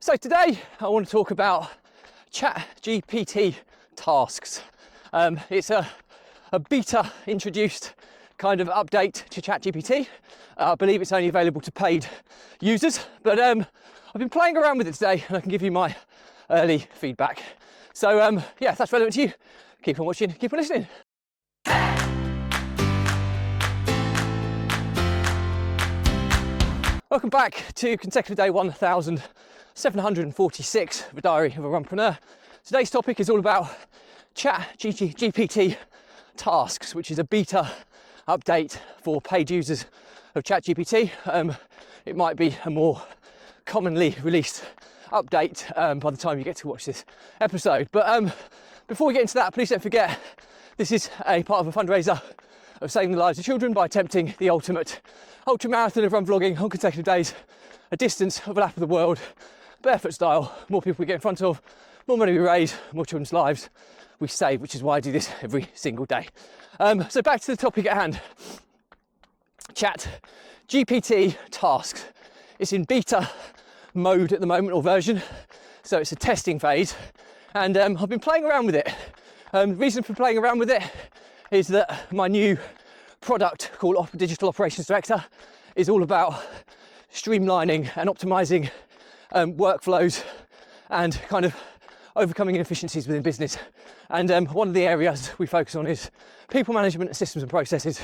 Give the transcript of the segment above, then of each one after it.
So today I want to talk about ChatGPT Tasks. It's a beta introduced kind of update to ChatGPT. I believe it's only available to paid users, but I've been playing around with it today and I can give you my early feedback. So yeah, if that's relevant to you, keep on watching, keep on listening. Welcome back to consecutive day 1746 of the Diary of a Runpreneur. Today's topic is all about ChatGPT Tasks, which is a beta update for paid users of ChatGPT. It might be a more commonly released update by the time you get to watch this episode. But before we get into that, please don't forget, this is a part of a fundraiser of saving the lives of children by attempting the ultimate ultra marathon of run vlogging on consecutive days, a distance of a lap of the world, barefoot style. More people we get in front of, more money we raise, more children's lives we save, which is why I do this every single day. So back to the topic at hand. ChatGPT Tasks. It's in beta mode at the moment, or version, so it's a testing phase, and I've been playing around with it. The reason for playing around with it is that my new product called Digital Operations Director is all about streamlining and optimizing workflows and kind of overcoming inefficiencies within business. And one of the areas we focus on is people management, systems and processes,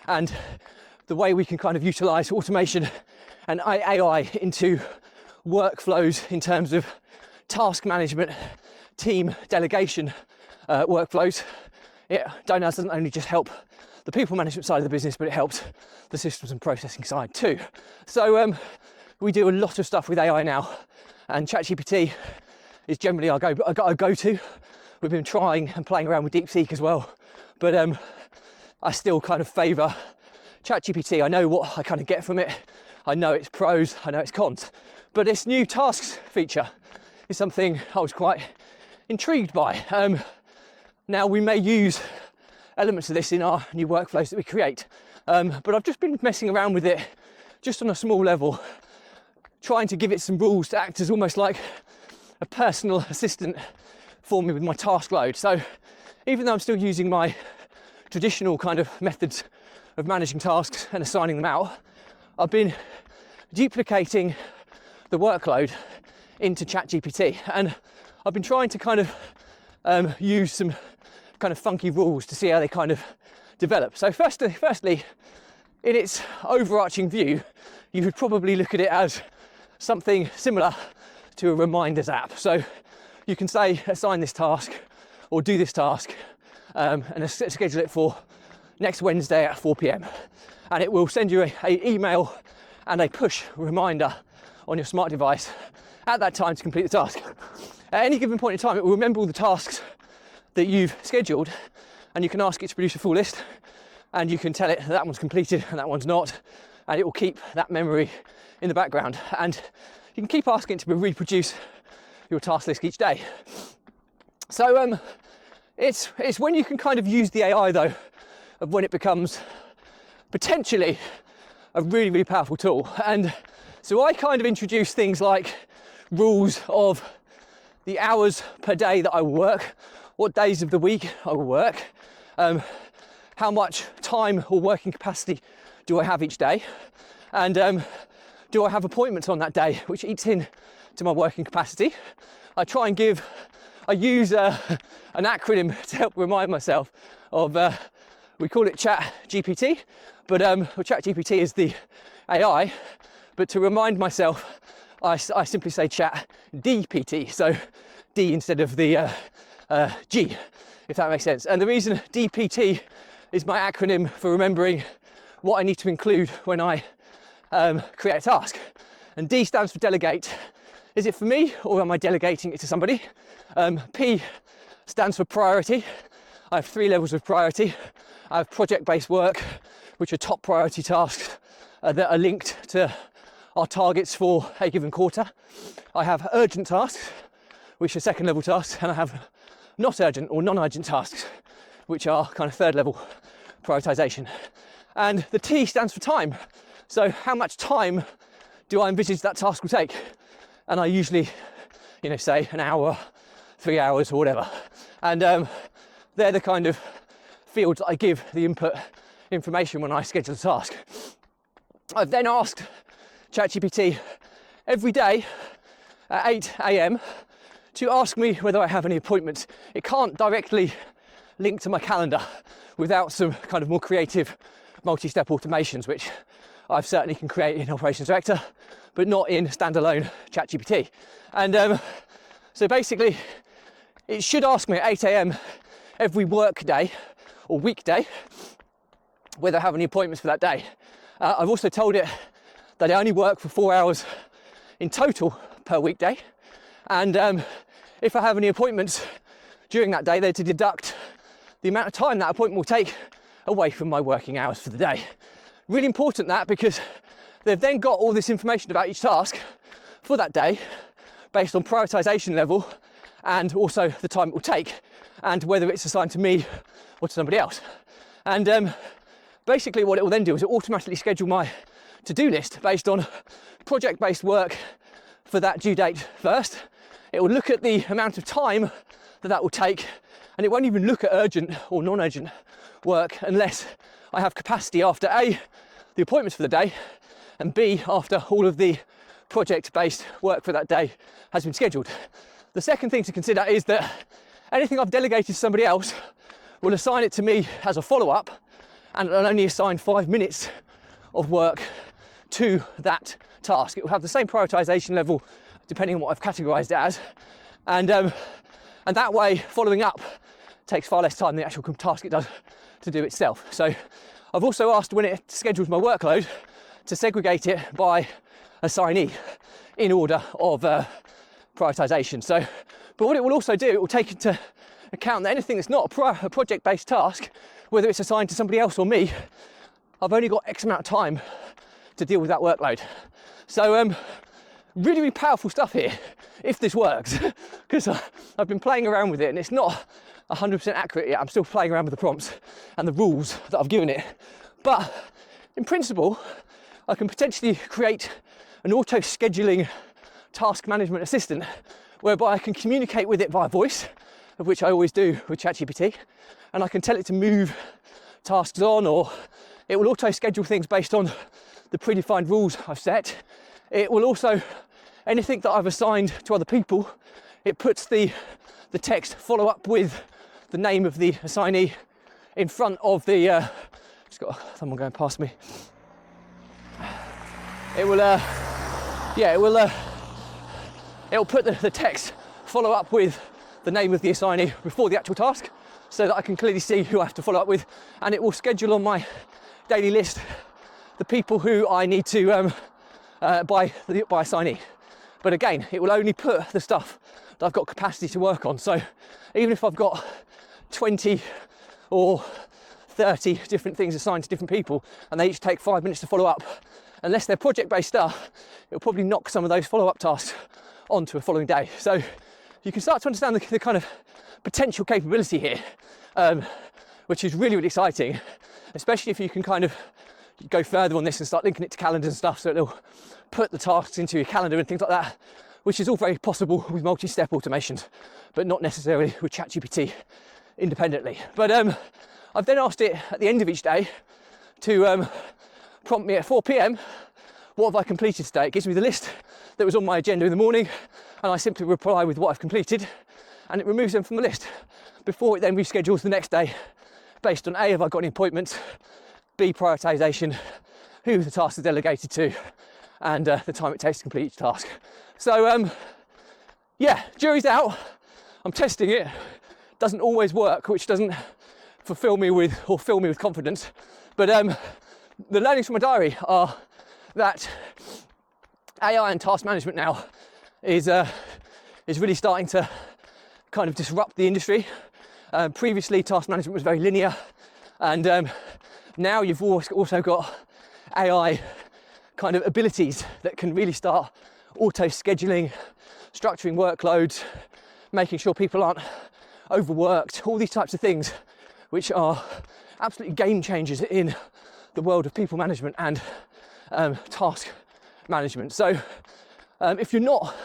and the way we can kind of utilize automation and AI into workflows in terms of task management, team delegation workflows. It doesn't only just help the people management side of the business, but it helps the systems and processing side too. So we do a lot of stuff with AI now, and ChatGPT is generally our go-to. We've been trying and playing around with DeepSeek as well, but I still kind of favour ChatGPT. I know what I kind of get from it. I know its pros, I know its cons, but this new tasks feature is something I was quite intrigued by. Now we may use elements of this in our new workflows that we create, but I've just been messing around with it just on a small level, trying to give it some rules to act as almost like a personal assistant for me with my task load. So even though I'm still using my traditional kind of methods of managing tasks and assigning them out, I've been duplicating the workload into ChatGPT, and I've been trying to kind of use some kind of funky rules to see how they kind of develop. So firstly, in its overarching view, you would probably look at it as something similar to a reminders app. So you can say, assign this task or do this task, and schedule it for next Wednesday at 4 p.m. And it will send you a email and a push reminder on your smart device at that time to complete the task. At any given point in time, it will remember all the tasks that you've scheduled, and you can ask it to produce a full list, and you can tell it that one's completed and that one's not, and it will keep that memory in the background, and you can keep asking it to reproduce your task list each day. So it's when you can kind of use the AI though, of when it becomes potentially a really, really powerful tool. And so I kind of introduce things like rules of the hours per day that I will work, what days of the week I will work, how much time or working capacity do I have each day, and do I have appointments on that day, which eats in to my working capacity. I use an acronym to help remind myself of, we call it ChatGPT, but ChatGPT is the AI, but to remind myself, I simply say ChatDPT, so D instead of the G, if that makes sense. And the reason DPT is my acronym for remembering what I need to include when I create a task. And D stands for delegate. Is it for me, or am I delegating it to somebody? P stands for priority. I have 3 levels of priority. I have project-based work, which are top priority tasks that are linked to our targets for a given quarter. I have urgent tasks, which are 2nd level tasks, and I have not urgent or non-urgent tasks, which are kind of 3rd level prioritization. And the T stands for time. So how much time do I envisage that task will take? And I usually you know, say an hour, 3 hours or whatever. And they're the kind of fields that I give the input information when I schedule a task. I've then asked ChatGPT every day at 8 a.m. to ask me whether I have any appointments. It can't directly link to my calendar without some kind of more creative multi-step automations, which I've certainly can create in Operations Director, but not in standalone ChatGPT. And so basically, it should ask me at 8 a.m. every work day or weekday whether I have any appointments for that day. I've also told it that I only work for 4 hours in total per weekday, and if I have any appointments during that day, they're to deduct the amount of time that appointment will take away from my working hours for the day. Really important that, because they've then got all this information about each task for that day based on prioritization level and also the time it will take and whether it's assigned to me or to somebody else. And basically what it will then do is it automatically schedule my to-do list based on project-based work for that due date first. It will look at the amount of time that will take, and it won't even look at urgent or non-urgent work unless I have capacity after A, the appointments for the day, and B, after all of the project-based work for that day has been scheduled. The second thing to consider is that anything I've delegated to somebody else will assign it to me as a follow-up, and it'll only assign 5 minutes of work to that task. It will have the same prioritization level depending on what I've categorized it as, and that way following up takes far less time than the actual task it does to do itself. So I've also asked, when it schedules my workload, to segregate it by assignee in order of prioritization. So, but what it will also do, it will take into account that anything that's not a project-based task, whether it's assigned to somebody else or me, I've only got X amount of time to deal with that workload. So really, really powerful stuff here, if this works, because I've been playing around with it and it's not 100% accurate yet. I'm still playing around with the prompts and the rules that I've given it. But in principle, I can potentially create an auto-scheduling task management assistant whereby I can communicate with it via voice, of which I always do with ChatGPT, and I can tell it to move tasks on, or it will auto-schedule things based on the predefined rules I've set. It will also, anything that I've assigned to other people, it puts the text follow up with the name of the assignee in front of the, just got someone going past me. It will, it'll put the text follow up with the name of the assignee before the actual task, so that I can clearly see who I have to follow up with, and it will schedule on my daily list the people who I need to by assignee. But again, it will only put the stuff that I've got capacity to work on. So even if I've got 20 or 30 different things assigned to different people and they each take 5 minutes to follow up, unless they're project-based stuff, it'll probably knock some of those follow-up tasks onto a following day. So you can start to understand the kind of potential capability here, which is really, really exciting, especially if you can kind of go further on this and start linking it to calendars and stuff, so it'll put the tasks into your calendar and things like that, which is all very possible with multi-step automations, but not necessarily with ChatGPT independently. But I've then asked it at the end of each day to prompt me at 4 p.m, what have I completed today? It gives me the list that was on my agenda in the morning, and I simply reply with what I've completed, and it removes them from the list before it then reschedules the next day based on A, have I got any appointments, B, prioritization, who the task is delegated to, and the time it takes to complete each task. So yeah, jury's out. I'm testing it. Doesn't always work, which doesn't fill me with confidence. But the learnings from my diary are that AI and task management now is really starting to kind of disrupt the industry. Previously, task management was very linear, and now you've also got AI kind of abilities that can really start auto-scheduling, structuring workloads, making sure people aren't overworked, all these types of things, which are absolutely game changers in the world of people management and task management. So if you're not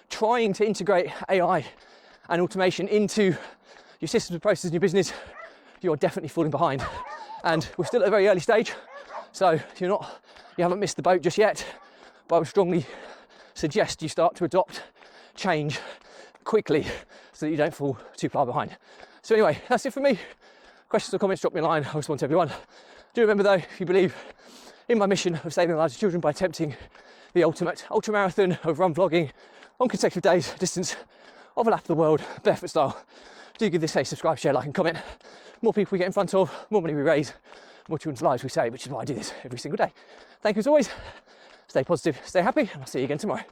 trying to integrate AI and automation into your systems and processes in your business, you're definitely falling behind. And we're still at a very early stage, so you haven't missed the boat just yet, but I would strongly suggest you start to adopt change quickly so that you don't fall too far behind. So anyway, that's it for me. Questions or comments, drop me a line. I'll respond to everyone. Do remember though, if you believe in my mission of saving the lives of children by attempting the ultimate ultra marathon of run vlogging on consecutive days, distance of a lap of the world, barefoot style, do give this a subscribe, share, like and comment. More people we get in front of, more money we raise, more children's lives we save, which is why I do this every single day. Thank you as always. Stay positive, stay happy, and I'll see you again tomorrow.